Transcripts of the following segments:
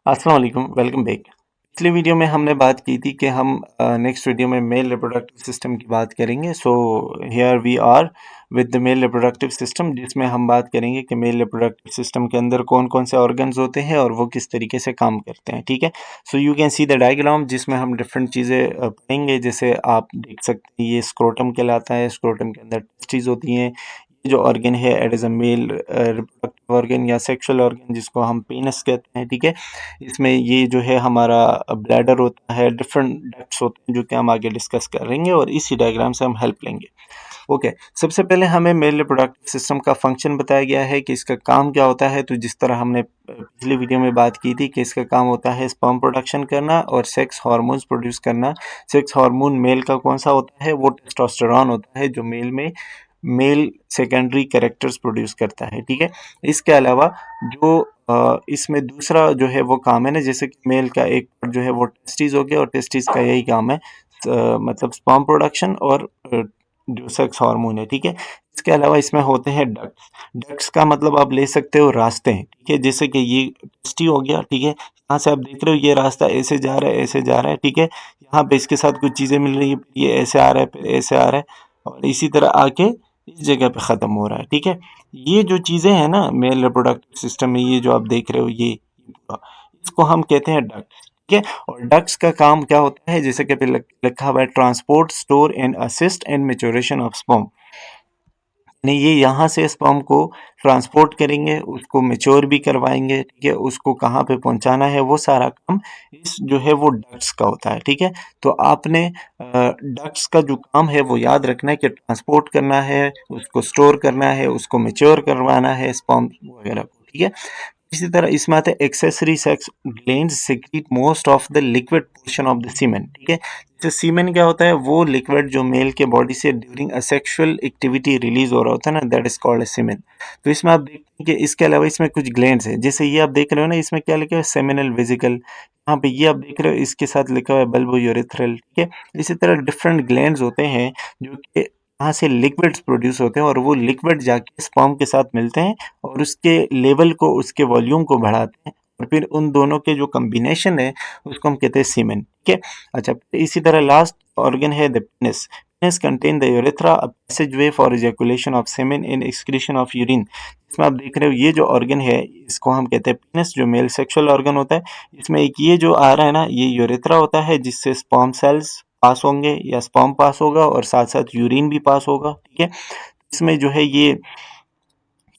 अस्सलाम वालेकुम, welcome back. पिछली वीडियो में हमने बात की थी कि हम नेक्स्ट वीडियो में मेल रिप्रोडक्टिव सिस्टम की बात करेंगे। So here we are with the male reproductive system, जिसमें हम बात करेंगे कि मेल रिप्रोडक्टिव सिस्टम के अंदर कौन कौन से ऑर्गन्स होते हैं और वो किस तरीके से काम करते हैं। ठीक है, so you can see the diagram, जिसमें हम डिफरेंट चीज़ें पढ़ेंगे। जैसे आप देख सकते हैं, ये स्क्रोटम कहलाता है। स्क्रोटम के अंदर टेस्टिस होती हैं। ये जो ऑर्गन है, it is a male reproductive organ या सेक्सुअल ऑर्गन, जिसको हम पेनिस कहते हैं। ठीक है, इसमें ये जो है हमारा ब्लैडर होता है, डिफरेंट डक्ट्स होते हैं, जो कि हम आगे डिस्कस करेंगे और इसी डायग्राम से हम हेल्प लेंगे। ओके, सबसे पहले हमें मेल रिप्रोडक्टिव सिस्टम का फंक्शन बताया गया है कि इसका काम क्या होता है। तो जिस तरह हमने पिछली वीडियो में बात की थी कि इसका काम होता है स्पर्म प्रोडक्शन करना और सेक्स हार्मोन्स प्रोड्यूस करना। सेक्स हार्मोन मेल का कौन सा होता है? वो टेस्टोस्टेरोन होता है, जो मेल में मेल सेकेंडरी कैरेक्टर्स प्रोड्यूस करता है। ठीक है, इसके अलावा जो इसमें दूसरा जो है वो काम है ना, जैसे कि मेल का एक जो है वो टेस्टिस हो गया और टेस्टिस का यही काम है, मतलब स्पर्म प्रोडक्शन और जो सेक्स हार्मोन है। ठीक है, इसके अलावा इसमें होते हैं डक्ट्स। डक्ट्स का मतलब आप ले सकते हो रास्ते हैं। ठीक है, जैसे कि ये टेस्टी हो गया। ठीक है, यहाँ से आप देख रहे हो ये रास्ता ऐसे जा रहा है, ऐसे जा रहा है। ठीक है, यहाँ पे इसके साथ कुछ चीज़ें मिल रही है, ये ऐसे आ रहा है, फिर ऐसे आ रहा है और इसी तरह आके इस जगह पे ख़त्म हो रहा है। ठीक है, ये जो चीज़ें हैं ना मेल रिप्रोडक्टिव सिस्टम में, ये जो आप देख रहे हो, ये पूरा, इसको हम कहते हैं डक्ट्स। ठीक है, और डक्ट्स का काम क्या होता है? जैसे कि पे लिखा हुआ है, transport, store and assist and maturation of sperm. नहीं, ये यहाँ से स्पर्म को ट्रांसपोर्ट करेंगे, उसको मैच्योर भी करवाएंगे। ठीक है, उसको कहाँ पे पहुँचाना है, वो सारा काम इस जो है वो डक्ट्स का होता है। ठीक है, तो आपने डक्ट्स का जो काम है वो याद रखना है कि ट्रांसपोर्ट करना है, उसको स्टोर करना है, उसको मैच्योर करवाना है स्पर्म वगैरह को। ठीक है, इसी तरह इसमें आता है accessory sex glands secrete most of the liquid portion of the semen. ठीक है, जैसे सीमेन क्या होता है? वो लिक्विड जो मेल के बॉडी से during a sexual activity release हो रहा होता है ना, दैट इज कॉल्ड सीमेन। तो इसमें आप देखते हैं कि इसके अलावा इसमें कुछ ग्लैंड्स है। जैसे ये आप देख रहे हो ना, इसमें क्या लिखा है? Seminal vesicle. यहाँ पे ये आप देख रहे हो, इसके साथ लिखा हुआ है बल्बो यूरेथ्रल। ठीक है, इसी तरह डिफरेंट ग्लैंड्स होते हैं जो कि यहाँ से लिक्विड्स प्रोड्यूस होते हैं और वो लिक्विड जाके स्पर्म के साथ मिलते हैं और उसके लेवल को, उसके वॉल्यूम को बढ़ाते हैं और फिर उन दोनों के जो कॉम्बिनेशन है उसको हम कहते हैं सीमेन। ठीक है, अच्छा, इसी तरह लास्ट ऑर्गन है the penis. Penis contain the urethra, a passageway for ejaculation of semen in excretion of urine. इसमें आप देख रहे हो, ये जो ऑर्गन है इसको हम कहते हैं पेनिस, जो मेल सेक्सुअल ऑर्गन होता है। इसमें एक ये जो आ रहा है ना, ये यूरेथ्रा होता है, जिससे स्पर्म सेल्स पास होंगे या स्पर्म पास होगा और साथ साथ यूरिन भी पास होगा। ठीक है, इसमें जो है ये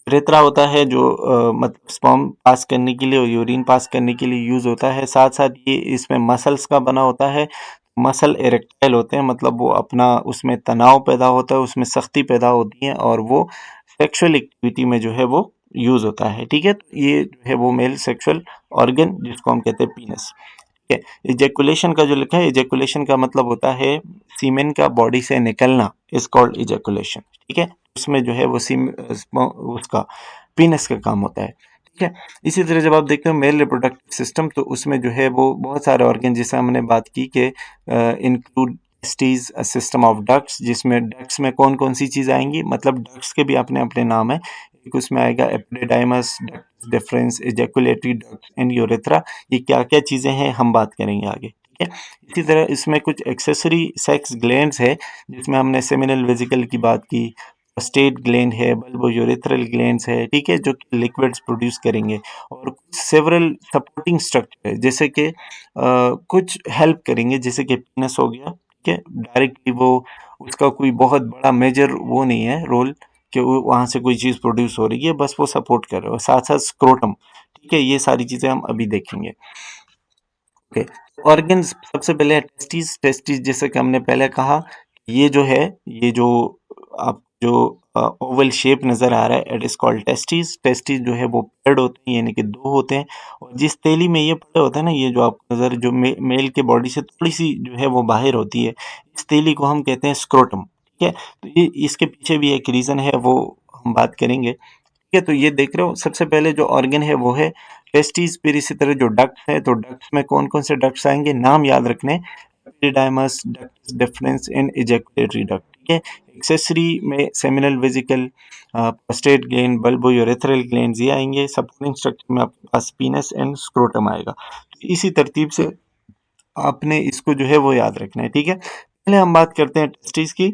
रेतरा होता है, जो मतलब स्पर्म पास करने के लिए और यूरिन पास करने के लिए यूज़ होता है। साथ साथ ये इसमें मसल्स का बना होता है। मसल इरेक्टाइल होते हैं, मतलब वो अपना उसमें तनाव पैदा होता है, उसमें सख्ती पैदा होती है और वो सेक्सुअल एक्टिविटी में जो है वो यूज़ होता है। ठीक है, तो ये जो है वो मेल सेक्सुअल ऑर्गन, जिसको हम कहते हैं पीनस। ठीक है, इजैकुलेशन का जो लिखा है, इजैकुलेशन का मतलब होता है सीमेन का बॉडी से निकलना, इज कॉल्ड इजैकुलेशन। ठीक है, उसमें जो है वो उसका पीनस का काम होता है। ठीक है, इसी तरह जब आप देखते हो मेल रिप्रोडक्टिव सिस्टम, तो उसमें जो है वो बहुत सारे ऑर्गन, जैसे हमने बात की कि include testis, system of ducts, जिसमें डक्ट्स में कौन कौन सी चीज़ आएंगी, मतलब डक्ट्स के भी अपने अपने नाम है। एक उसमें आएगा epididymis duct difference, ejaculatory duct and urethra. ये क्या क्या चीज़ें हैं हम बात करेंगे आगे। ठीक है, इसी तरह इसमें कुछ एक्सेसरी सेक्स ग्लैंड्स है, जिसमें हमने सेमिनल वेसिकल की बात की, प्रोस्टेट ग्लैंड है, बल्बो यूरेथ्रल ग्लैंड्स है। ठीक है, जो कि लिक्विड्स प्रोड्यूस करेंगे और सेवरल सपोर्टिंग स्ट्रक्चर है, जैसे कि कुछ हेल्प करेंगे, जैसे कि पीनस हो गया। ठीक है, डायरेक्टली वो उसका कोई बहुत बड़ा मेजर वो नहीं है रोल कि वो वहाँ से कोई चीज़ प्रोड्यूस हो रही है, बस वो सपोर्ट कर रहे हो। साथ साथ स्क्रोटम। ठीक है, ये सारी चीज़ें हम अभी देखेंगे। ओके, ऑर्गन्स सबसे पहले टेस्टिस। टेस्टिस जैसे कि हमने पहले कहा, ये जो है, ये जो आप जो ओवल शेप नज़र आ रहा है, it is called testis. Testis जो है वो पेड होते हैं, यानी कि दो होते हैं, और जिस तेली में ये पड़ा होता है ना, ये जो आपको नज़र, जो मेल के बॉडी से थोड़ी सी जो है वो बाहर होती है, इस तेली को हम कहते हैं स्क्रोटम। ठीक है, तो ये इसके पीछे भी एक रीज़न है, वो हम बात करेंगे। ठीक है, तो ये देख रहे हो, सबसे पहले जो ऑर्गन है वो है टेस्टिस। फिर इसी तरह जो डक्ट्स है, तो डक्ट्स में कौन कौन से डक्ट्स आएंगे, नाम याद रखने। Epididymis ductus difference in ejaculatory duct, ठीक है। एक्सेसरी में seminal vesicle, prostate gland, bulbourethral glands ये आएंगे। सपोर्टिंग स्ट्रक्चर में आपके पास पीनस एंड स्क्रोटम आएगा। तो इसी तरतीब से आपने इसको जो है वो याद रखना है, ठीक है। पहले हम बात करते हैं टेस्टिस की।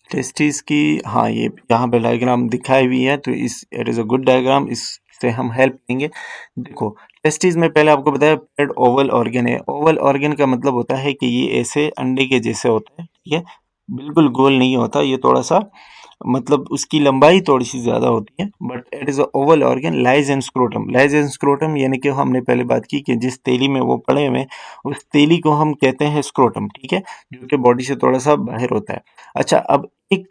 टेस्टिस की, हाँ ये यहाँ पे डायग्राम दिखाई हुई है, तो it is a good diagram, इससे हम हेल्प लेंगे। देखो टेस्टिस में पहले आपको बताया पेड ओवल ऑर्गन है। ओवल ऑर्गन का मतलब होता है कि ये ऐसे अंडे के जैसे होता है, ठीक है, बिल्कुल गोल नहीं होता, ये थोड़ा सा मतलब उसकी लंबाई थोड़ी सी ज़्यादा होती है, but it is a Oval organ. Lies and scrotum, lies and scrotum यानी कि हमने पहले बात की कि जिस तेली में वो पड़े हुए उस तेली को हम कहते हैं स्क्रोटम, ठीक है, जो कि बॉडी से थोड़ा सा बाहर होता है। अच्छा, अब एक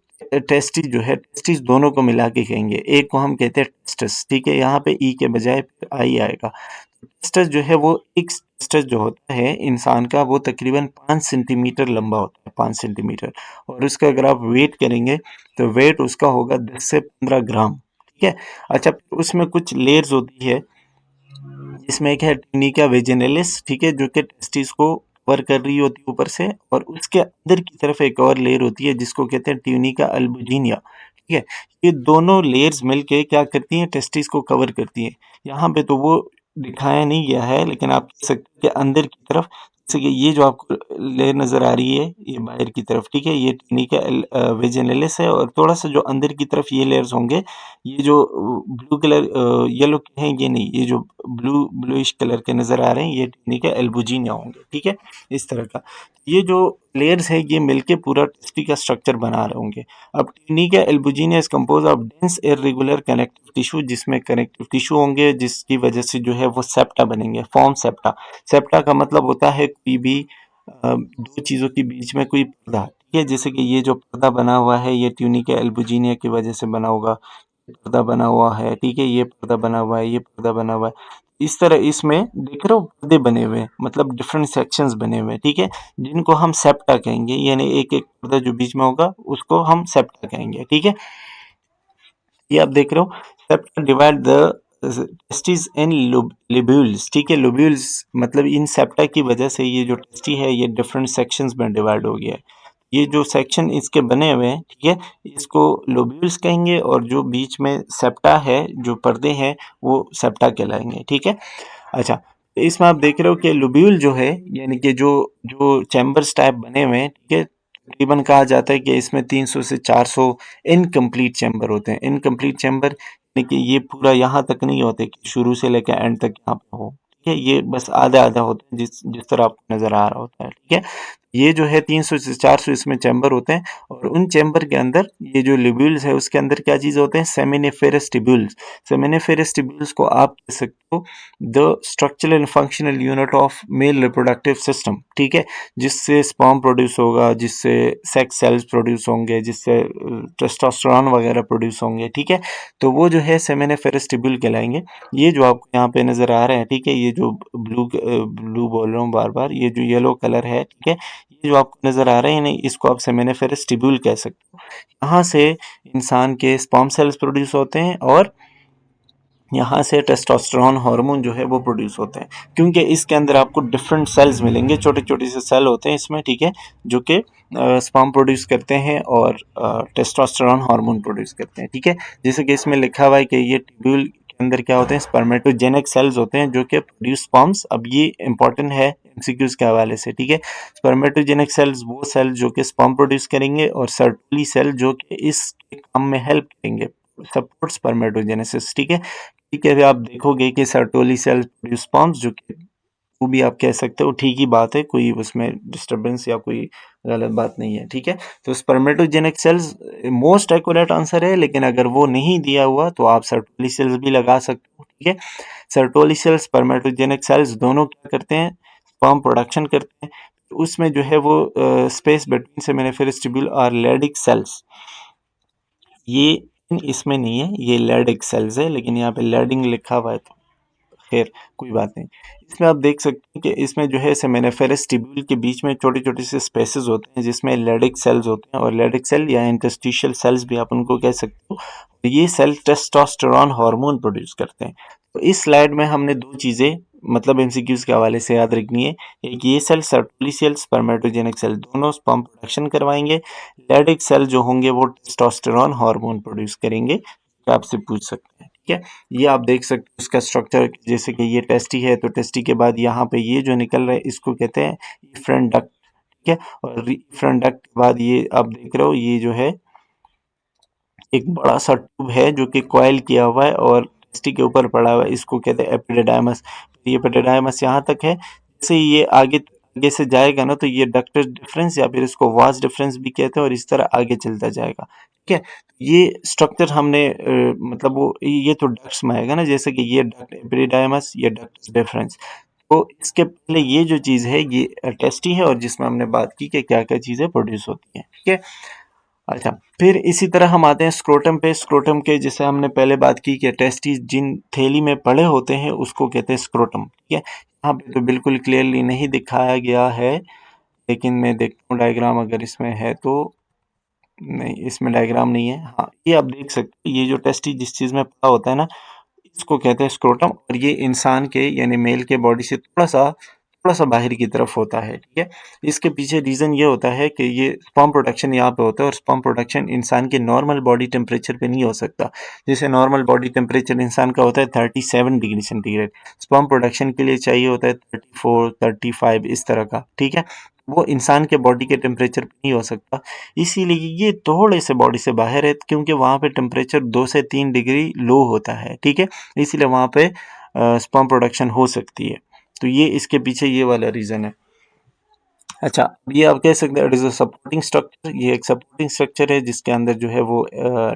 टेस्टिस जो है, टेस्टिस दोनों को मिला के कहेंगे, एक को हम कहते हैं टेस्टस, ठीक है, यहाँ पे ई के बजाय आई आएगा। टेस्टस जो है वो एक टेस्टस जो होता है इंसान का, वो तकरीबन 5 सेंटीमीटर लंबा होता है, 5 सेंटीमीटर, और उसका अगर आप वेट करेंगे तो वेट उसका होगा 10 से 15 ग्राम, ठीक है। अच्छा, उसमें कुछ लेयर्स होती है, इसमें एक है ट्यूनिका वेजिनलिस, ठीक है, जो कि टेस्टिस को कवर कर रही होती है ऊपर से, और उसके अंदर की तरफ एक और लेयर होती है जिसको कहते हैं ट्यूनिका अल्बुजिनिया, ठीक है। ये दोनों लेयर्स मिलके क्या करती हैं, टेस्टिस को कवर करती हैं। यहाँ पे तो वो दिखाया नहीं गया है, लेकिन आप कह सकते हैं कि अंदर की तरफ, जैसे कि ये जो आपको लेयर नजर आ रही है ये बाहर की तरफ, ठीक है, ये ट्यूनिका वेजिनलिस है, और थोड़ा सा जो अंदर की तरफ ये लेयर्स होंगे, ये जो ब्लू कलर येलो के हैं ये नहीं, ये जो ब्लूइश कलर के नजर आ रहे हैं ये ट्यूनिका एल्बुजिनिया होंगे, ठीक है, इस तरह का। ये जो लेयर्स है ये मिलके पूरा टेस्टी का स्ट्रक्चर बना रहे होंगे। अब tunica albuginea is compose of dense irregular connective tissue, जिसमें कनेक्टिव टिश्यू होंगे जिसकी वजह से जो है वो सेप्टा बनेंगे, फॉर्म सेप्टा। सेप्टा का मतलब होता है कोई भी दो चीजों के बीच में कोई पर्दा, ठीक है, जैसे कि ये जो पर्दा बना हुआ है ये ट्यूनिका एल्बुजिनिया की वजह से बना होगा, पर्दा बना हुआ है, ठीक है, ये पर्दा बना हुआ है, ये पर्दा बना हुआ है, इस तरह इसमें देख रहे हो पर्दे बने हुए हैं, मतलब डिफरेंट सेक्शंस बने हुए हैं, ठीक है, जिनको हम सेप्टा कहेंगे, यानी एक एक पर्दा जो बीच में होगा उसको हम सेप्टा कहेंगे, ठीक है। ये आप देख रहे हो, septa divide the testis in lobules, ठीक है, लोब्यूल्स मतलब इन सेप्टा की वजह से ये जो टेस्टी है ये डिफरेंट सेक्शंस में डिवाइड हो गया है। ये जो सेक्शन इसके बने हुए हैं, ठीक है, इसको लोब्यूल्स कहेंगे, और जो बीच में सेप्टा है, जो पर्दे हैं, वो सेप्टा कहलाएंगे, ठीक है। अच्छा, तो इसमें आप देख रहे हो कि लोब्यूल जो है, यानी कि जो जो चैम्बर्स टाइप बने हुए हैं, ठीक है, तकरीबन कहा जाता है कि इसमें 300 से 400 इनकम्प्लीट चैम्बर होते हैं। इनकम्प्लीट चैम्बर यानी कि ये पूरा यहाँ तक नहीं होते कि शुरू से लेकर एंड तक यहाँ पे हो, ठीक है, ये बस आधा आधा होता है, जिस जिस तरह आपको नजर आ रहा होता है, ठीक है। ये जो है 300 से 400 इसमें चैम्बर होते हैं, और उन चैम्बर के अंदर ये जो लिब्यूल्स है उसके अंदर क्या चीज़ होते हैं, सेमिनिफेरस टिब्यूल्स। सेमिनिफेरस टिब्यूल्स को आप कह सकते हो the structural and functional unit of male reproductive system, ठीक है, जिससे स्पर्म प्रोड्यूस होगा, जिससे सेक्स सेल्स प्रोड्यूस होंगे, जिससे टेस्टोस्टेरोन वगैरह प्रोड्यूस होंगे, ठीक है, तो वो जो है सेमिनिफेरस टिब्यूल कहलाएंगे। ये जो आपको यहाँ पे नजर आ रहे हैं, ठीक है, ये जो ब्लू बोल रहा हूँ बार बार, ये जो येलो कलर है, ठीक है, ये जो आपको नजर आ रहे हैं नहीं, इसको आप सेमिनिफेरस टिब्यूल कह सकते हो। यहाँ से इंसान के स्पर्म सेल्स प्रोड्यूस होते हैं, और यहाँ से टेस्टोस्टेरोन हार्मोन जो है वो प्रोड्यूस होते हैं, क्योंकि इसके अंदर आपको डिफरेंट सेल्स मिलेंगे, छोटे छोटे से सेल होते हैं इसमें, ठीक है, जो कि स्पर्म प्रोड्यूस करते हैं और टेस्टोस्टेरोन हार्मोन प्रोड्यूस करते हैं, ठीक है। जैसे कि इसमें लिखा हुआ है कि ये ट्यूब्यूल के अंदर क्या होते हैं, स्पर्मेटोजेनिक सेल्स होते हैं जो कि प्रोड्यूस स्पर्म्स। अब ये इंपॉर्टेंट है एमसीक्यूज के हवाले से, ठीक है। स्पर्मेटोजेनिक सेल्स वो सेल जो कि स्पर्म प्रोड्यूस करेंगे, और सर्टुली सेल जो कि इस काम में हेल्प करेंगे, सपोर्ट स्पर्मेटोजेनेसिस, ठीक है। ठीक है, आप देखोगे कि सर्टोली सेल प्रोड्यूस स्पर्म्स, जो कि वो भी आप कह सकते हो, ठीक ही बात है, कोई उसमें डिस्टरबेंस या कोई गलत बात नहीं है, ठीक है। तो स्पर्मेटोजेनिक सेल्स मोस्ट एक्यूरेट आंसर है, लेकिन अगर वो नहीं दिया हुआ तो आप सर्टोली सेल्स भी लगा सकते हो, ठीक है। सर्टोली सेल्स स्पर्मेटोजेनिक सेल्स दोनों क्या करते हैं, स्पर्म प्रोडक्शन करते हैं, तो उसमें जो है वो स्पेस बिटवीन सेमिनिफेरस ट्यूब्यूल और लैडिक सेल्स, ये इसमें नहीं है, ये लैडिक सेल्स है, लेकिन यहाँ पे लैडिंग लिखा हुआ है, तो खैर कोई बात नहीं। इसमें आप देख सकते हैं कि इसमें जो है सेमिनिफेरस ट्यूब्यूल के बीच में छोटे छोटे से स्पेसेस होते हैं जिसमें लैडिक सेल्स होते हैं, और लैडिक सेल या इंटरस्टिशियल सेल्स भी आप उनको कह सकते हो। ये सेल टेस्टोस्टेरोन हार्मोन प्रोड्यूस करते हैं। तो इस स्लाइड में हमने दो चीज़ें मतलब एमसीक्यूज के हवाले से याद रखनी है। एक ये सेल सर्टोली सेल स्पर्मेटोजेनिक सेल दोनों स्पर्म प्रोडक्शन करवाएंगे। लैडिक सेल जो होंगे वो टेस्टोस्टेरोन हार्मोन प्रोड्यूस करेंगे, तो आपसे पूछ सकते हैं। ठीक है, ये आप देख सकते हैं उसका स्ट्रक्चर, जैसे कि ये टेस्टी है तो टेस्टी के बाद यहाँ पे ये जो निकल रहा है इसको कहते हैं इफ्रन डक्ट। ठीक है, और इफ्रन डक्ट के बाद ये आप देख रहे हो ये जो है एक बड़ा सा ट्यूब है जो कि कॉइल किया हुआ है और टेस्टी के ऊपर पड़ा हुआ है, इसको कहते हैं एपिडिडाइमस। ये एपिडिडाइमस यहाँ तक है, जैसे ही ये आगे आगे से जाएगा ना तो ये डक्टस डिफरेंस या फिर इसको वास डिफरेंस भी कहते हैं और इस तरह आगे चलता जाएगा। ठीक है, ये स्ट्रक्चर हमने मतलब वो ये तो डक्ट्स में आएगा ना, जैसे कि ये डक्ट एपिडिडाइमस, ये डक्टस डिफरेंस। तो इसके पहले ये जो चीज़ है ये टेस्टी है और जिसमें हमने बात की कि क्या क्या चीज़ें प्रोड्यूस होती हैं। ठीक है, अच्छा, फिर इसी तरह हम आते हैं स्क्रोटम पे। स्क्रोटम के जैसे हमने पहले बात की कि टेस्टिस जिन थैली में पड़े होते हैं उसको कहते हैं स्क्रोटम। ठीक है, यहाँ पे तो बिल्कुल क्लियरली नहीं दिखाया गया है, लेकिन मैं देखता हूँ डायग्राम अगर इसमें है तो। नहीं, इसमें डायग्राम नहीं है। हाँ, ये आप देख सकते हैं, ये जो टेस्टिस जिस चीज़ में पड़ा होता है ना इसको कहते हैं स्क्रोटम, और ये इंसान के यानी मेल के बॉडी से थोड़ा सा बाहर की तरफ होता है। ठीक है, इसके पीछे रीज़न ये होता है कि ये स्पर्म प्रोडक्शन यहाँ पे होता है और स्पर्म प्रोडक्शन इंसान के नॉर्मल बॉडी टेम्परेचर पे नहीं हो सकता। जैसे नॉर्मल बॉडी टेम्परेचर इंसान का होता है 37 डिग्री सेंटीग्रेड, स्पर्म प्रोडक्शन के लिए चाहिए होता है 34 35 इस तरह का। ठीक है, वो इंसान के बॉडी के टेम्परेचर पे नहीं हो सकता, इसीलिए ये थोड़े से बॉडी से बाहर है, क्योंकि वहाँ पे टेम्परेचर 2 से 3 डिग्री लो होता है। ठीक है, इसीलिए वहाँ पे स्पर्म प्रोडक्शन हो सकती है। तो ये इसके पीछे ये वाला रीज़न है। अच्छा, अब ये आप कह सकते हैं it is a supporting structure, ये एक सपोर्टिंग स्ट्रक्चर है जिसके अंदर जो है वो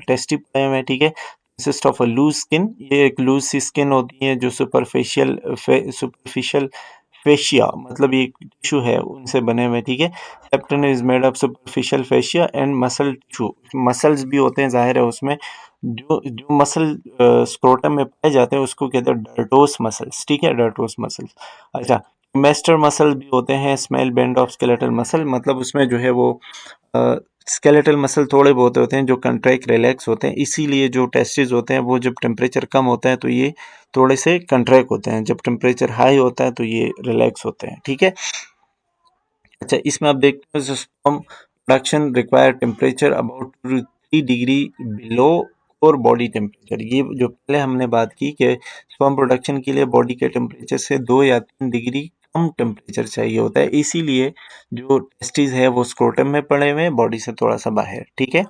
टेस्टी पड़े हुए हैं। ठीक है, consist of a loose skin, ये एक लूज सी स्किन होती है जो सुपरफिशियल फेशिया मतलब ये टिश्यू है उनसे बने हुए। ठीक है, leptin is made of superficial fascia and muscle tissue, muscles भी होते हैं जाहिर है उसमें, जो जो मसल स्क्रोटम में पाए जाते हैं उसको कहते हैं डर्टोस मसल्स। ठीक है, डर्टोस मसल्स। अच्छा, मेस्टर मसल भी होते हैं, smell band of skeletal muscle, मतलब उसमें जो है वो स्केलेटल मसल थोड़े बहुत होते हैं जो कंट्रैक्ट रिलैक्स होते हैं, इसीलिए जो टेस्टिस होते हैं वो जब टेम्परेचर कम होता है तो ये थोड़े से कंट्रैक्ट होते हैं, जब टेम्परेचर हाई होता है तो ये रिलैक्स होते हैं। ठीक है, अच्छा, इसमें आप देखते हैं sperm production require temperature about 3 degree below और बॉडी टेम्परेचर। ये जो पहले हमने बात की कि स्पर्म प्रोडक्शन के लिए बॉडी के टेम्परेचर से 2 या 3 डिग्री कम टेम्परेचर चाहिए होता है, इसीलिए जो टेस्टिस है वो स्क्रोटम में पड़े हुए हैं, बॉडी से थोड़ा सा बाहर। ठीक है,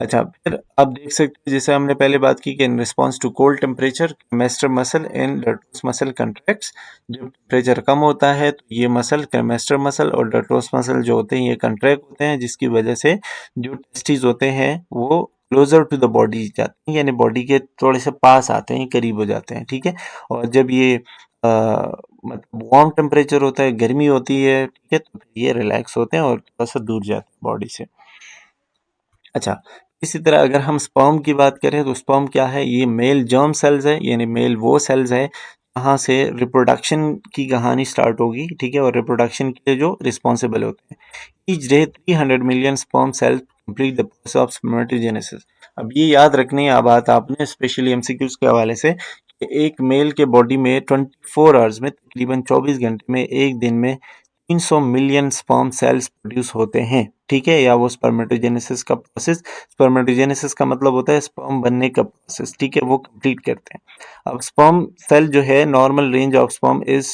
अच्छा, फिर आप देख सकते हैं जैसे हमने पहले बात की कि in response to cold temperature cremaster muscle and dartos muscle contracts, जब टेम्परेचर कम होता है तो ये मसल क्रेमेस्टर मसल और डर्टोस मसल जो होते हैं ये कंट्रैक्ट होते हैं, जिसकी वजह से जो टेस्टिस होते हैं वो क्लोजर टू द बॉडी जाते हैं, यानी बॉडी के थोड़े से पास आते हैं, करीब हो जाते हैं। ठीक है, और जब ये मतलब वार्म टेम्परेचर होता है, गर्मी होती है, ठीक है, तो ये रिलैक्स होते हैं और थोड़ा सा दूर जाते हैं बॉडी से। अच्छा, इसी तरह अगर हम स्पर्म की बात करें तो स्पर्म क्या है, ये मेल जर्म सेल्स है, यानी मेल वो सेल्स है जहाँ से रिप्रोडक्शन की कहानी स्टार्ट होगी। ठीक है, और रिप्रोडक्शन के लिए जो रिस्पॉन्सिबल होते हैं। Each day 300 million sperm cells complete the process of spermatogenesis. अब ये याद रखनी है बात आपने स्पेशली एमसीक्यूज के हवाले से कि एक मेल के बॉडी में 24 आवर्स में तकरीबन 24 घंटे में एक दिन में 300 मिलियन स्पर्म सेल्स प्रोड्यूस होते हैं। ठीक है, या वो स्पर्मेटोजेनेसिस का प्रोसेस, स्पर्मेटोजेनेसिस का मतलब होता है स्पर्म बनने का प्रोसेस। ठीक है, वो कंप्लीट करते हैं। अब स्पर्म सेल जो है normal range of sperm is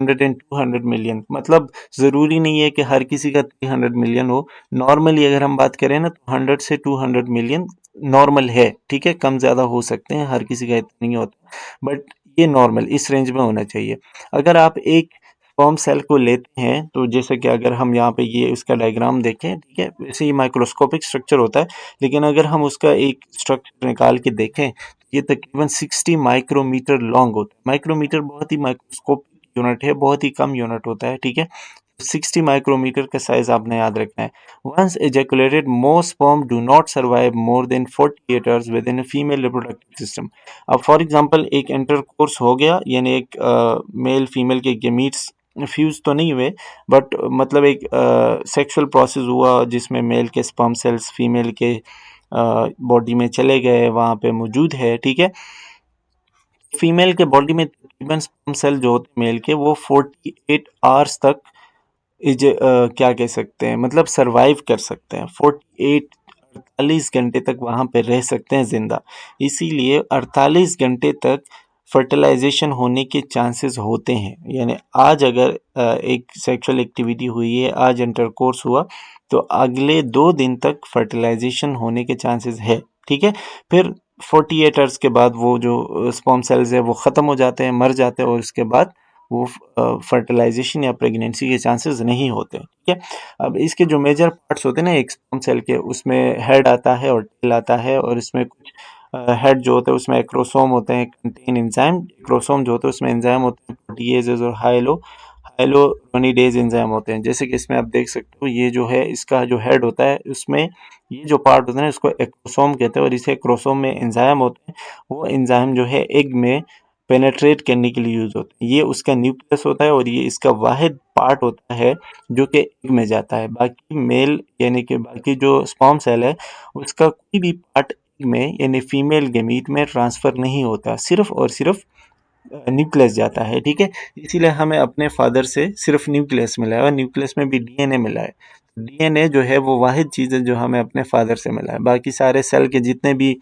100 and 200 million, मतलब ज़रूरी नहीं है कि हर किसी का 300 मिलियन हो। नॉर्मली अगर हम बात करें ना तो 100 से 200 मिलियन नॉर्मल है। ठीक है, कम ज़्यादा हो सकते हैं, हर किसी का इतना नहीं होता, बट ये नॉर्मल इस रेंज में होना चाहिए। अगर आप एक स्पर्म सेल को लेते हैं तो जैसे कि अगर हम यहाँ पे ये इसका डायग्राम देखें, ठीक है, वैसे ये माइक्रोस्कोपिक स्ट्रक्चर होता है, लेकिन अगर हम उसका एक स्ट्रक्चर निकाल के देखें तो ये तकरीबन 60 माइक्रोमीटर लॉन्ग होता है। माइक्रोमीटर बहुत ही माइक्रोस्कोपिक यूनिट है, बहुत ही कम यूनिट होता है। ठीक है, 60 माइक्रोमीटर का साइज आपने याद रखना है। Once ejaculated most sperm do not survive more than 48 hours within female reproductive system. अब फॉर एग्जांपल एक इंटरकोर्स हो गया, यानी एक मेल फीमेल के गेमीट्स फ्यूज तो नहीं हुए, बट मतलब एक सेक्सुअल प्रोसेस हुआ जिसमें मेल के स्पर्म सेल्स फीमेल के बॉडी में चले गए, वहाँ पे मौजूद है। ठीक है, फीमेल के बॉडी में तकरीबन स्पर्म सेल जो होते हैं मेल के वो 48 आवर्स तक क्या कह सकते हैं मतलब सरवाइव कर सकते हैं। 48 घंटे तक वहाँ पे रह सकते हैं जिंदा। इसीलिए 48 घंटे तक फर्टिलाइजेशन होने के चांसेस होते हैं। यानी आज अगर एक सेक्सुअल एक्टिविटी हुई है, आज इंटरकोर्स हुआ, तो अगले 2 दिन तक फर्टिलाइजेशन होने के चांसेस है। ठीक है, फिर 48 आवर्स के बाद वो जो स्पर्म सेल्स है वो ख़त्म हो जाते हैं, मर जाते हैं, और उसके बाद वो फर्टिलाइजेशन या प्रेगनेंसी के चांसेस नहीं होते। ठीक है, अब इसके जो मेजर पार्ट्स होते हैं ना एक स्पर्म सेल के, उसमें हेड आता है और टेल आता है, और इसमें कुछ हेड जो होता है उसमें एक्रोसोम होते हैं, कंटेन एंजाइम। एक्रोसोम जो होता है उसमें एंजाइम होते हैं, प्रोटीएजेस और हाइलोरोनिडेज एंजाइम होते हैं। जैसे कि इसमें आप देख सकते हो, ये जो है इसका जो हेड होता है उसमें ये जो पार्ट होता है ना इसको एक्रोसोम कहते हैं, और इसे एक्रोसोम में एंजाइम होते हैं। वो एंजाइम जो है एग में पेनेट्रेट करने के लिए यूज होते हैं। ये उसका न्यूक्लियस होता है और ये इसका वाहिद पार्ट होता है जो कि एग में जाता है। बाकी मेल यानी कि बाकी जो स्पर्म सेल है उसका कोई भी पार्ट एग में यानी फीमेल गेमीट में ट्रांसफर नहीं होता, सिर्फ और सिर्फ न्यूक्लियस जाता है। ठीक है, इसीलिए हमें अपने फादर से सिर्फ न्यूक्लियस मिला है, और न्यूक्लियस में भी डीएनए मिला है। डीएनए जो है वो वाहिद चीज़ है जो हमें अपने फादर से मिला है। बाकी सारे सेल के जितने भी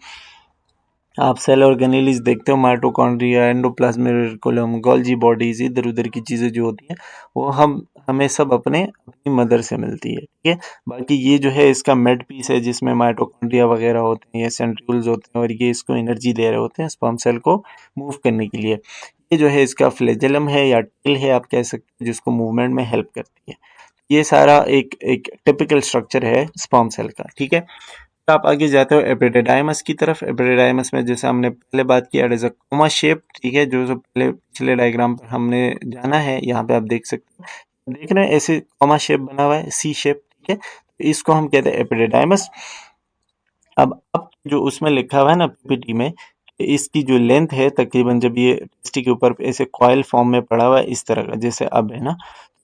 आप सेल ऑर्गेनेलिस देखते हो, mitochondria, endoplasmic reticulum, Golgi bodies, इधर उधर की चीज़ें जो होती हैं वो हमें सब अपनी मदर से मिलती है। ठीक है, बाकी ये जो है इसका मेड पीस है जिसमें माइटोकॉन्ड्रिया वगैरह होते हैं, ये सेंट्रियोल्स होते हैं, और ये इसको एनर्जी दे रहे होते हैं स्पर्म सेल को मूव करने के लिए। ये जो है इसका फ्लैजेलम है या टेल है आप कह सकते हो, जिसको मूवमेंट में हेल्प करती है। ये सारा एक एक टिपिकल स्ट्रक्चर है स्पर्म सेल का। ठीक है, तो आप आगे जाते हो एपिडिडाइमस की तरफ। एपिडिडाइमस में जैसे हमने पहले बात की, it is a coma shape. ठीक है, जो पहले पिछले डायग्राम पर हमने जाना है, यहाँ पे आप देख सकते हो, देख रहे हैं ऐसे कोमा शेप बना हुआ है, सी शेप। ठीक है, तो इसको हम कहते हैं एपिडिडाइमस। अब जो उसमें लिखा हुआ है ना पीपीटी में, इसकी जो लेंथ है तकरीबन, जब ये टेस्टी के ऊपर ऐसे कॉइल फॉर्म में पड़ा हुआ है इस तरह का, जैसे अब है ना,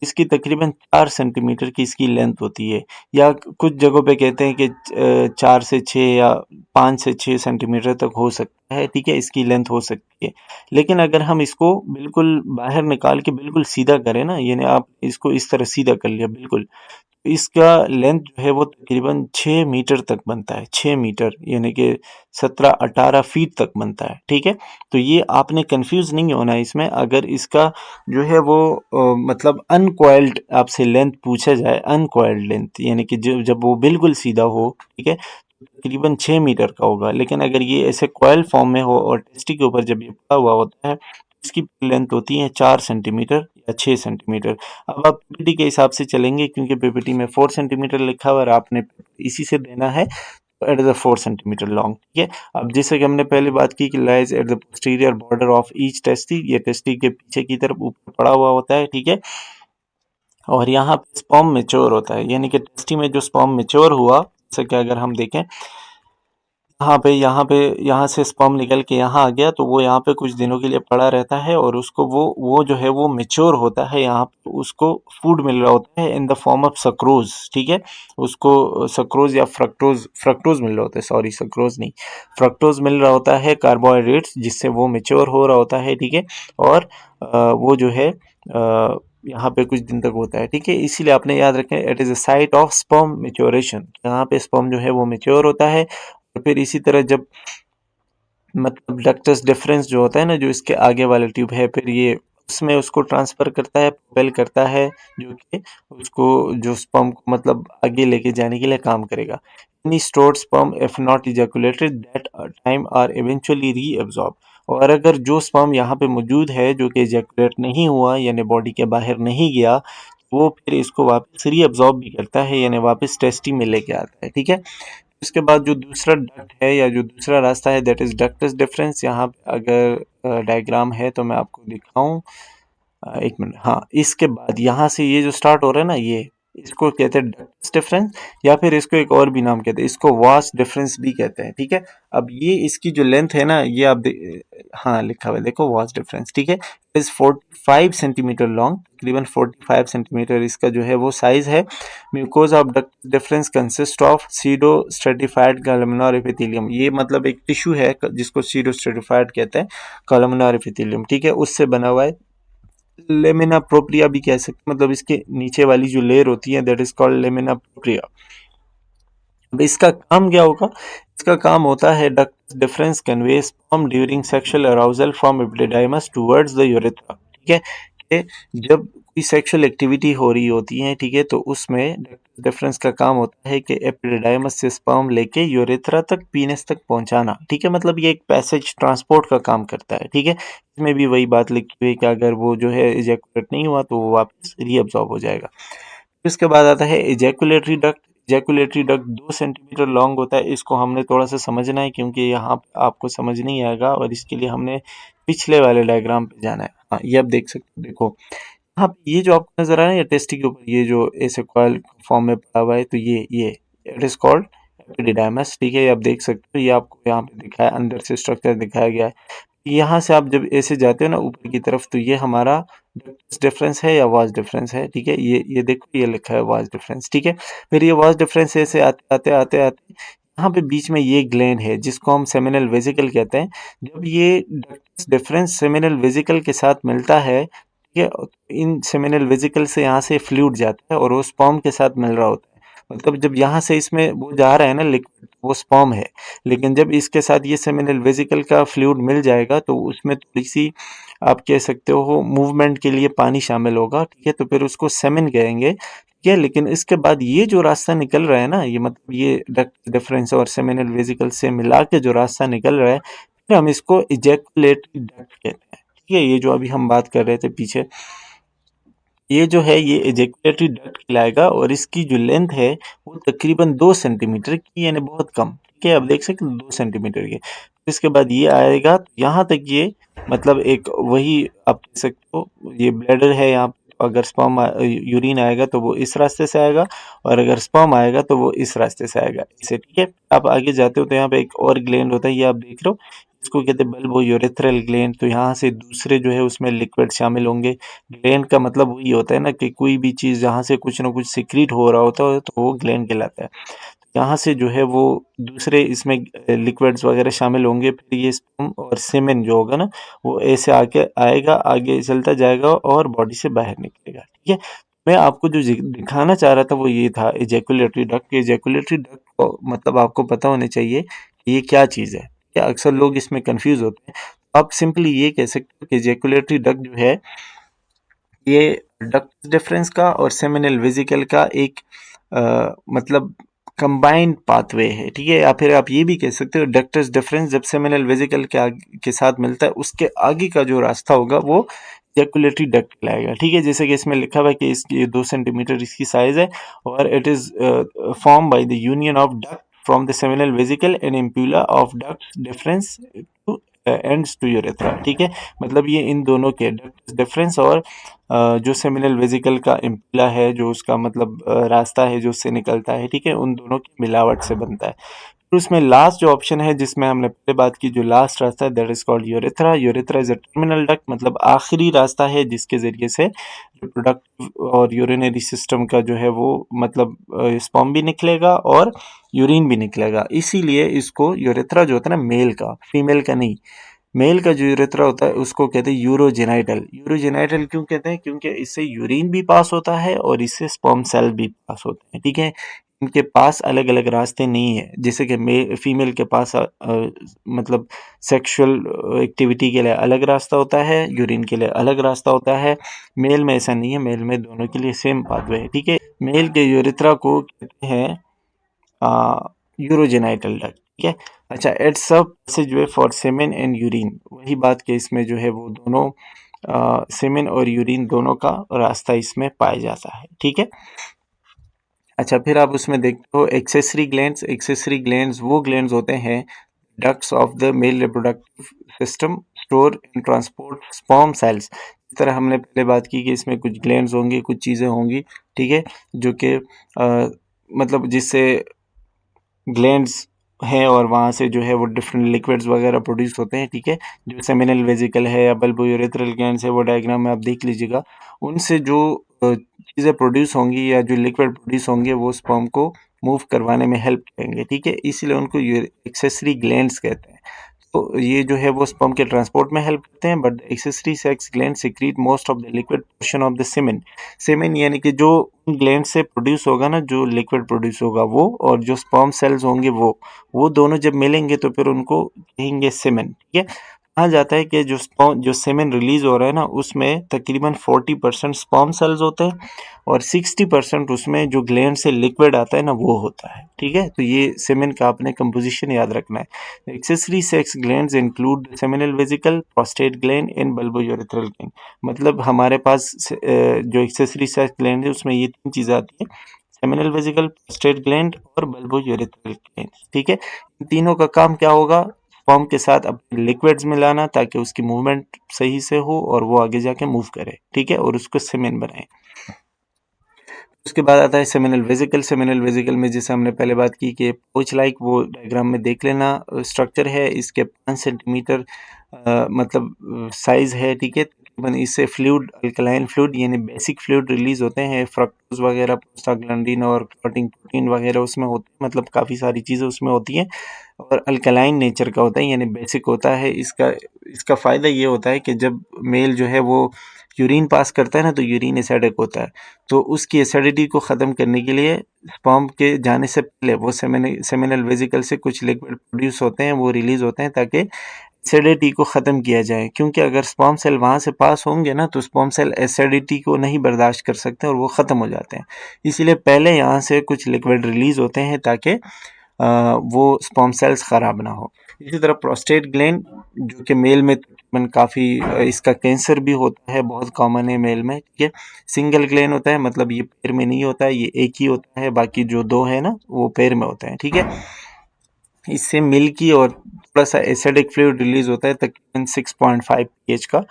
इसकी तकरीबन 4 सेंटीमीटर की इसकी लेंथ होती है, या कुछ जगहों पे कहते हैं कि 4 से 6 या 5 से 6 सेंटीमीटर तक हो सकता है। ठीक है, इसकी लेंथ हो सकती है। लेकिन अगर हम इसको बिल्कुल बाहर निकाल के बिल्कुल सीधा करें ना, यानी आप इसको इस तरह सीधा कर लिया बिल्कुल, इसका लेंथ जो है वो तकरीबन 6 मीटर तक बनता है। 6 मीटर यानी कि 17-18 फीट तक बनता है। ठीक है, तो ये आपने कंफ्यूज नहीं होना है इसमें। अगर इसका जो है वो मतलब अनकॉइल्ड आपसे लेंथ पूछा जाए, अनकॉइल्ड लेंथ यानी कि जब वो बिल्कुल सीधा हो, ठीक है, तो तकरीबन 6 मीटर का होगा। लेकिन अगर ये ऐसे कॉइल फॉर्म में हो और टेस्टी के ऊपर जब ये पड़ा हुआ होता है, इसकी लेंथ होती है 4 सेंटीमीटर या 6 सेंटीमीटर। अब आप पीपीटी के हिसाब से चलेंगे, क्योंकि पीपीटी में 4 सेंटीमीटर लिखा हुआ है और आपने इसी से देना है, तो it is a 4 centimetre long. ठीक है, अब जैसे कि हमने पहले बात की कि lies at the posterior border of each tasty, ये टेस्टी के पीछे की तरफ ऊपर पड़ा हुआ होता है। ठीक है, और यहाँ पे स्पर्म मेच्योर होता है, यानी कि टेस्टी में जो स्पर्म मेच्योर हुआ, जैसे कि अगर हम देखें यहाँ से स्पर्म निकल के यहाँ आ गया, तो वो यहाँ पे कुछ दिनों के लिए पड़ा रहता है, और उसको वो जो है वो मेच्योर होता है। यहाँ पे उसको फूड मिल रहा होता है in the form of sucrose. ठीक है, उसको सक्रोज या फ्रक्टोज मिल रहा होता है, सॉरी सक्रोज नहीं, फ्रक्टोज मिल रहा होता है, कार्बोहाइड्रेट्स, जिससे वो मेच्योर हो रहा होता है। ठीक है, और वो जो है यहाँ पे कुछ दिन तक होता है। ठीक है, इसीलिए आपने याद रखें, it is a site of sperm maturation. यहाँ पे स्पर्म जो है वो मेच्योर होता है। और फिर इसी तरह जब मतलब डक्टस डिफरेंस जो होता है ना, जो इसके आगे वाला ट्यूब है, फिर ये उसमें उसको ट्रांसफर करता है, प्रोपेल करता है, जो कि उसको जो स्पर्म को मतलब आगे लेके जाने के लिए काम करेगा। Any stored sperm if not ejaculated that time are eventually reabsorb. और अगर जो स्पर्म यहाँ पे मौजूद है जो कि इजैकुलेट नहीं हुआ, यानी बॉडी के बाहर नहीं गया, वो फिर इसको वापस रीअब्सॉर्ब भी करता है, यानी वापस टेस्टी में लेके आता है। ठीक है, इसके बाद जो दूसरा डक्ट है या जो दूसरा रास्ता है, दैट इज डक्टस डिफरेंस। यहाँ पे अगर डायग्राम है तो मैं आपको दिखाऊं, एक मिनट, हाँ, इसके बाद यहाँ से ये जो स्टार्ट हो रहा है ना, ये इसको कहते हैं डक्टस डिफरेंस, या फिर इसको एक और भी नाम कहते हैं, इसको वास डिफरेंस भी कहते हैं। ठीक है, अब ये इसकी जो लेंथ है ना, ये आप हाँ लिखा हुआ है देखो, वास डिफरेंस। ठीक है, इज 45 सेंटीमीटर लॉन्ग, तकरीबन 45 सेंटीमीटर इसका जो है वो साइज है। Mucosa of duct deferens consist of pseudo stratified columnar epithelium, ये मतलब एक टिश्यू है जिसको सीडो स्ट्रेटिफाइड कहते हैं, कॉलमनार एपिथेलियम। ठीक है, उससे बना हुआ है। लेमिना प्रोप्रिया भी कह सकते हैं, मतलब इसके नीचे वाली जो लेयर होती है that is called lamina propria. अब इसका काम क्या होगा? इसका काम होता है duct difference convey sperm during sexual arousal from epididymis towards the urethra. ठीक है, कि जब कोई सेक्सुअल एक्टिविटी हो रही होती है, ठीक है, तो उसमें डक्ट डिफरेंस का काम होता है कि एपिडिडाइमस से स्पर्म लेके यूरेथ्रा तक, पीनस तक पहुंचाना। ठीक है, मतलब ये एक पैसेज ट्रांसपोर्ट का काम करता है। ठीक है, इसमें भी वही बात लिखी हुई है कि अगर वो जो है इजैकुलेट नहीं हुआ तो वो वापस रीअब्सॉर्ब हो जाएगा। इसके बाद आता है ejaculatory duct. Ejaculatory duct 2 centimetre long होता है। इसको हमने थोड़ा सा समझना है क्योंकि यहाँ पे आपको समझ नहीं आएगा, और इसके लिए हमने पिछले वाले डायग्राम पे जाना है। हाँ, ये आप देख सकते हो, देखो यहाँ पे ये जो आपको नजर आ रहा है, ये टेस्टी के ऊपर ये जो ऐसे कॉइल फॉर्म में पड़ा हुआ है, तो ये इट इज कॉल्ड एपिडिडाइमस। ठीक है, ये आप देख सकते हो, ये आपको यहाँ पे दिखाया, अंदर से स्ट्रक्चर दिखाया गया है। यहाँ से आप जब ऐसे जाते हो ना ऊपर की तरफ, तो ये हमारा डिफरेंस है या वाज डिफरेंस है। ठीक है, ये देखो, ये लिखा है वाज डिफरेंस। ठीक है, फिर ये वाज डिफरेंस ऐसे आते आते आते आते यहाँ पे बीच में ये ग्लैंड है जिसको हम सेमिनल वेसिकल कहते हैं। जब ये डिफरेंस सेमिनल वेसिकल के साथ मिलता है, ठीक है, इन सेमिनल वेसिकल से यहाँ से फ्लूइड जाता है और वो स्पर्म के साथ मिल रहा होता है। मतलब जब यहाँ से इसमें वो जा रहा है ना लिक्विड, वो स्पर्म है, लेकिन जब इसके साथ ये सेमिनल वेसिकल का फ्लूइड मिल जाएगा तो उसमें थोड़ी सी, आप कह सकते हो, मूवमेंट के लिए पानी शामिल होगा। ठीक है, तो फिर उसको सेमिन कहेंगे। ठीक है, लेकिन इसके बाद ये जो रास्ता निकल रहा है ना, ये मतलब ये डक्ट डिफरेंस और सेमिनल वेसिकल से मिला के जो रास्ता निकल रहा है, फिर हम इसको इजैकुलेटरी डक्ट कहते हैं। ठीक है, ये जो अभी हम बात कर रहे थे पीछे, ये जो है ये इजैकुलेटरी डक्ट कहलाएगा, और इसकी जो लेंथ है वो तकरीबन 2 सेंटीमीटर की, यानी बहुत कम। ठीक है, आप देख सकते हैं 2 सेंटीमीटर की। इसके बाद ये आएगा, तो यहाँ तक ये मतलब एक वही आप कह सकते हो, ये ब्लैडर है यहाँ पे। अगर स्पर्म यूरिन आएगा तो वो इस रास्ते से आएगा, और अगर स्पर्म आएगा तो वो इस रास्ते से आएगा इसे। ठीक है, आप आगे जाते हो तो यहाँ पे एक और ग्लैंड होता है, ये आप देख रहे हो, इसको कहते हैं बल्बो यूरेथ्रल ग्लैंड। तो यहाँ से दूसरे जो है उसमें लिक्विड शामिल होंगे। ग्लैंड का मतलब वही होता है ना कि कोई भी चीज़ जहाँ से कुछ ना कुछ सिक्रीट हो रहा होता है तो वो ग्लैंड कहलाता है। यहाँ से जो है वो दूसरे इसमें लिक्विड्स वगैरह शामिल होंगे, फिर ये स्पर्म और सेमेन जो होगा ना, वो ऐसे आके आएगा, आगे चलता जाएगा और बॉडी से बाहर निकलेगा। ठीक है, मैं आपको जो दिखाना चाह रहा था वो ये था इजैकुलेटरी डक्ट। इजैकुलेटरी डक्ट को मतलब आपको पता होना चाहिए कि ये क्या चीज़ है। क्या अक्सर लोग इसमें कंफ्यूज होते हैं। आप सिंपली ये कह सकते हो कि इजैकुलेटरी डक्ट जो है, ये डक्ट डिफरेंस का और सेमिनल वेसिकल का एक मतलब कंबाइंड पाथवे है। ठीक है, या फिर आप ये भी कह सकते हो डक्टस डिफरेंस जब सेमिनल वेसिकल के साथ मिलता है, उसके आगे का जो रास्ता होगा वो इजैकुलेटरी डक्ट कहलाएगा। ठीक है, जैसे कि इसमें लिखा हुआ है कि इसकी 2 सेंटीमीटर इसकी साइज है, और it is form by the union of duct from the seminal vesicle and ampulla of duct deferens to ends to urethra. ठीक है, मतलब ये इन दोनों के डक्ट डिफरेंस और जो सेमिनल वेसिकल का इम्प्यूला है, जो उसका मतलब रास्ता है जो उससे निकलता है, ठीक है, उन दोनों की मिलावट से बनता है। फिर उसमें लास्ट जो ऑप्शन है जिसमें हमने पहले बात की, जो लास्ट रास्ता है that is called urethra. Urethra is a terminal duct, मतलब आखिरी रास्ता है जिसके जरिए से रिप्रोडक्टिव और यूरिनरी सिस्टम का जो है वो मतलब स्पर्म भी निकलेगा और यूरिन भी निकलेगा। इसीलिए इसको यूरेथ्रा जो होता है ना मेल का, फीमेल का नहीं, मेल का जो यूरेथ्रा होता है उसको कहते हैं यूरोजेनाइटल। यूरोजेनाइटल क्यों कहते हैं? क्योंकि इससे यूरिन भी पास होता है और इससे स्पर्म सेल भी पास होते हैं। ठीक है, इनके पास अलग अलग रास्ते नहीं है, जैसे कि फीमेल के पास मतलब सेक्सुअल एक्टिविटी के लिए अलग रास्ता होता है, यूरिन के लिए अलग रास्ता होता है। मेल में ऐसा नहीं है, मेल में दोनों के लिए सेम पाथवे है। ठीक है, मेल के यूरेथ्रा को कहते हैं यूरोजेनाइटल डक्ट। ठीक है, अच्छा, it's a passageway for semen and urine. वही बात के इसमें जो है वो दोनों सेमेन और यूरिन दोनों का रास्ता इसमें पाया जाता है। ठीक है, अच्छा, फिर आप उसमें देखते हो एक्सेसरी ग्लैंड्स। एक्सेसरी ग्लैंड्स वो ग्लैंड्स होते हैं ducts of the male reproductive system store and transport sperm cells. इस तरह हमने पहले बात की कि इसमें कुछ ग्लैंड्स होंगे, कुछ चीज़ें होंगी, ठीक है, जो कि मतलब जिससे ग्लैंड्स हैं और वहाँ से जो है वो डिफरेंट लिक्विड्स वगैरह प्रोड्यूस होते हैं, ठीक है। जो सेमिनल वेसिकल है या बल्बोयूरेथ्रल ग्लैंड्स है, वो डायग्राम में आप देख लीजिएगा। उनसे जो चीज़ें प्रोड्यूस होंगी या जो लिक्विड प्रोड्यूस होंगे वो स्पर्म को मूव करवाने में हेल्प करेंगे, ठीक है। इसीलिए उनको एक्सेसरी ग्लैंड्स कहते हैं। तो ये जो है वो स्पर्म के ट्रांसपोर्ट में हेल्प करते हैं, but accessory sex gland secret most of the liquid portion of the semen. Semen यानी कि जो ग्लैंड से प्रोड्यूस होगा ना, जो लिक्विड प्रोड्यूस होगा वो, और जो स्पर्म सेल्स होंगे वो दोनों जब मिलेंगे तो फिर उनको कहेंगे सेमेन, ठीक है। कहा जाता है कि जो सेमेन रिलीज हो रहा है ना, उसमें तकरीबन 40% स्पर्म सेल्स होते हैं और 60% उसमें जो ग्लैंड से लिक्विड आता है ना वो होता है, ठीक है। तो ये सेमेन का आपने कंपोजिशन याद रखना है। Accessory sex glands include seminal vesicle, prostate gland and bulbourethral gland. मतलब हमारे पास जो एक्सेसरी सेक्स ग्लैंड है उसमें ये 3 चीज़ें आती हैं, सेमिनल वेसिकल, प्रोस्टेट ग्लैंड और बल्बोयूरेथ्रल ग्लैंड, ठीक है। इन तीनों का काम क्या होगा? स्पर्म के साथ अपने लिक्विड्स मिलाना ताकि उसकी मूवमेंट सही से हो और वो आगे जाके मूव करे, ठीक है, और उसको सेमेन बनाए। उसके बाद आता है सेमिनल वेसिकल। सेमिनल वेसिकल में जैसे हमने पहले बात की कि पोच लाइक, वो डायग्राम में देख लेना, स्ट्रक्चर है इसके 5 सेंटीमीटर मतलब साइज है, ठीक है। तकरीबन इससे फ्लूइड, अल्कलाइन फ्लूइड यानी बेसिक फ्लूइड रिलीज होते हैं, फ्रक्टोज वगैरह, प्रोस्टाग्लैंडिन और क्लॉटिंग प्रोटीन वगैरह उसमें होते हैं, मतलब काफ़ी सारी चीज़ें उसमें होती हैं और अल्कलाइन नेचर का होता है यानी बेसिक होता है। इसका इसका फ़ायदा ये होता है कि जब मेल जो है वो यूरिन पास करता है ना, तो यूरिन एसिडिक होता है, तो उसकी एसिडिटी को ख़त्म करने के लिए स्पर्म के जाने से पहले वो सेमिनल वेसिकल से कुछ लिक्विड प्रोड्यूस होते हैं, वो रिलीज होते हैं ताकि एसिडिटी को ख़त्म किया जाए। क्योंकि अगर स्पर्म सेल वहाँ से पास होंगे ना, तो स्पर्म सेल एसिडिटी को नहीं बर्दाश्त कर सकते और वो ख़त्म हो जाते हैं। इसीलिए पहले यहाँ से कुछ लिक्विड रिलीज होते हैं ताकि वो स्पर्म सेल्स ख़राब ना हो। इसी तरह प्रोस्टेट ग्लैंड, जो कि मेल में तकरीबन काफ़ी इसका कैंसर भी होता है, बहुत कॉमन है मेल में, ठीक है। सिंगल ग्लैंड होता है, मतलब ये पैर में नहीं होता है, ये एक ही होता है, बाकी जो 2 है ना वो पैर में होते हैं, ठीक है। इससे मिल्की और थोड़ा सा एसिडिक फ्लूइड रिलीज होता है, तकरीबन 6.5 pH का।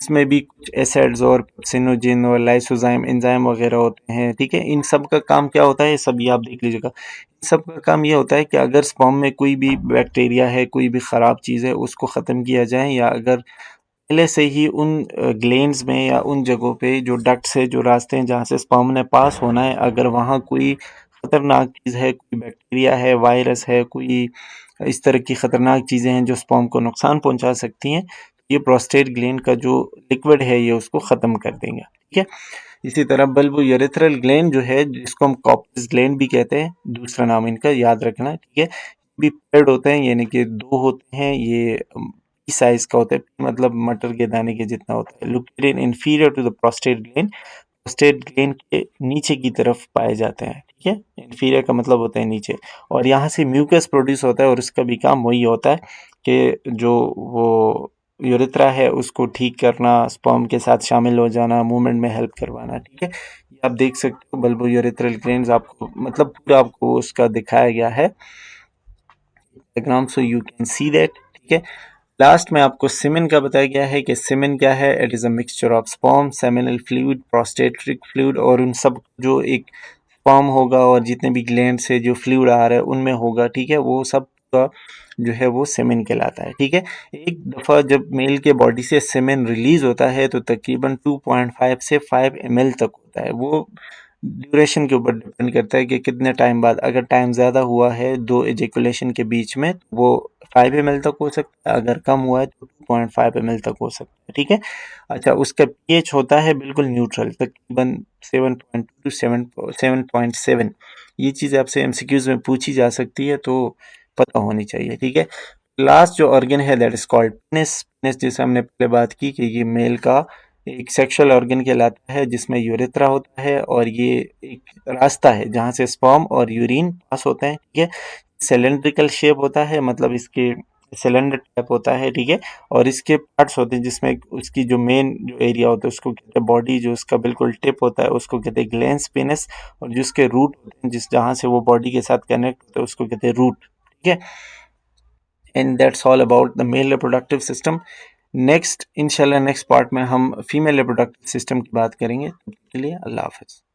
इसमें भी कुछ एसिड्स और सिनोजिन और लाइसोजाइम एंजाइम वगैरह होते हैं, ठीक है। इन सब का काम क्या होता है, ये सब ये आप देख लीजिएगा। इन सब का काम ये होता है कि अगर स्पर्म में कोई भी बैक्टीरिया है, कोई भी ख़राब चीज़ है, उसको ख़त्म किया जाए, या अगर पहले से ही उन ग्लैंड्स में या उन जगहों पे जो डक्ट्स है, जो रास्ते हैं जहाँ से स्पर्म ने पास होना है, अगर वहाँ कोई खतरनाक चीज़ है, कोई बैक्टीरिया है, वायरस है, कोई इस तरह की खतरनाक चीज़ें हैं जो स्पर्म को नुकसान पहुंचा सकती हैं, ये प्रोस्टेट ग्लैंड का जो लिक्विड है ये उसको ख़त्म कर देंगे, ठीक है। इसी तरह बल्बोयूरेथ्रल ग्लैंड जो है, जिसको हम कॉपर्स ग्लैंड भी कहते हैं, दूसरा नाम इनका याद रखना, ठीक है। भी पेड होते हैं, यानी कि 2 होते हैं, ये पी साइज का होता है, मतलब मटर के दाने के जितना होता है। Located inferior to the prostate gland, prostate gland के नीचे की तरफ पाए जाते हैं, ठीक है। इंफीरियर का मतलब होता है नीचे, और यहाँ से म्यूकस प्रोड्यूस होता है और उसका भी काम वही होता है कि जो वो यूरेथ्रा है उसको ठीक करना, स्पर्म के साथ शामिल हो जाना, मूवमेंट में हेल्प करवाना, ठीक है। ये आप देख सकते हो बल्बोयूरेथ्रल ग्लैंड्स, आपको मतलब पूरा आपको उसका दिखाया गया है diagram, so you can see that, ठीक है। लास्ट में आपको सेमेन का बताया गया है कि सेमेन क्या है। It is a mixture of sperm, seminal fluid, prostatic fluid, और उन सब जो एक स्पर्म होगा और जितने भी ग्लैंड से जो फ्लूइड आ रहा है उनमें होगा, ठीक है, वो सब का जो है वो सेमेन कहलाता है, ठीक है। एक दफ़ा जब मेल के बॉडी से सेमेन रिलीज होता है तो तकरीबन 2.5 से 5 ml तक होता है। वो ड्यूरेशन के ऊपर डिपेंड करता है कि कितने टाइम बाद, अगर टाइम ज़्यादा हुआ है 2 एजेकुलेशन के बीच में, तो वो 5 ml तक हो सकता है, अगर कम हुआ है तो 2.5 ml तक हो सकता है, ठीक है। अच्छा, उसका पीएच होता है बिल्कुल न्यूट्रल, तकरीबन 7.2 टू 7.7। ये चीज़ आपसे एमसीक्यूज में पूछी जा सकती है, तो पता होनी चाहिए, ठीक है। लास्ट जो ऑर्गन है that is called penis. Penis जैसे हमने पहले बात की कि ये मेल का एक सेक्सुअल ऑर्गन कहलाता है, जिसमें यूरेथ्रा होता है और ये एक रास्ता है जहाँ से स्पर्म और यूरिन पास होते हैं, ठीक है। सिलेंड्रिकल शेप होता है, मतलब इसके सिलेंडर टाइप होता है, ठीक है। और इसके पार्ट्स होते हैं जिसमें उसकी जो मेन जो एरिया होता है उसको कहते हैं बॉडी, जो उसका बिल्कुल टिप होता है उसको कहते हैं ग्लैंस पेनिस, और जिसके रूट होते हैं, जिस जहाँ से वो बॉडी के साथ कनेक्ट होते हैं उसको कहते हैं रूट, ठीक है। And that's all about the male reproductive system. Next इंशाल्लाह नेक्स्ट पार्ट में हम फीमेल रिप्रोडक्टिव सिस्टम की बात करेंगे। तब तक के लिए अल्लाह हाफ़िज़।